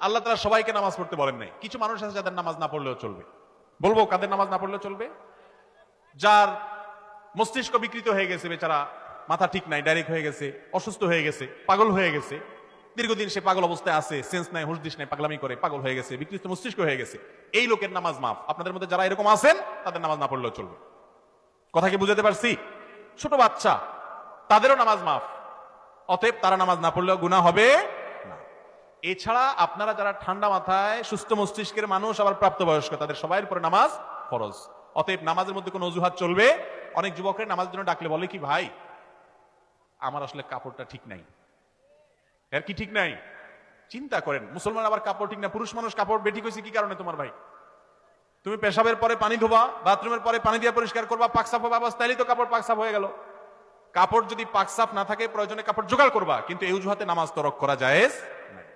আল্লাহ তাআলা সবাইকে নামাজ পড়তে বলেন নাই। কিছু মানুষ আছে যাদের নামাজ না পড়লেও চলবে। বলবো কাদের নামাজ না পড়লেও চলবে? যার মস্তিষ্ক বিকৃত হয়ে গেছে, বেচারা মাথা ঠিক নাই, ডাইরেক্ট হয়ে গেছে, অসুস্থ হয়ে গেছে, পাগল হয়ে গেছে, দীর্ঘদিন সে পাগল অবস্থায় আছে, সেন্স নাই, হুশ দিস নাই, পাগলামি করে, পাগল হয়ে গেছে, বিকৃত মস্তিষ্ক হয়ে গেছে, এই লোকের নামাজ মাফ। আপনাদের মধ্যে যারা এরকম আছেন তাদের নামাজ না পড়লেও চলবে। কথা কি বুঝাতে পারছি? ছোট বাচ্চা, তাদেরও নামাজ মাফ। অতএব তারা নামাজ না পড়লেও গুনাহ হবে না। এছাড়া আপনারা যারা ঠান্ডা মাথায় সুস্থ মস্তিষ্কের মানুষ, আবার প্রাপ্তবয়স্ক, তাদের সবাই উপরে নামাজ ফরজ। অতএব নামাজের মধ্যে কোনো অজুহাত চলবে। অনেক যুবকের নামাজের জন্য ডাকলে বলে কি, ভাই আমার আসলে কাপড়টা ঠিক নাই। এর কি ঠিক নাই? চিন্তা করেন, মুসলমান আবার কাপড় ঠিক না, পুরুষ মানুষ কাপড় বেঠিক হয়েছে কি কারণে? তোমার ভাই, তুমি পেশাবের পরে পানি ধোবা, বাথরুমের পরে পানি দিয়ে পরিষ্কার করবা, পাকসাফ হবে, আবার তাইলেই তো কাপড় পাকসাফ হয়ে গেল। কাপড় যদি পাকসাফ না থাকে, প্রয়োজনে কাপড় জোগাড় করবা, কিন্তু এই অজুহাতে নামাজ তরক করা জায়েজ নাই।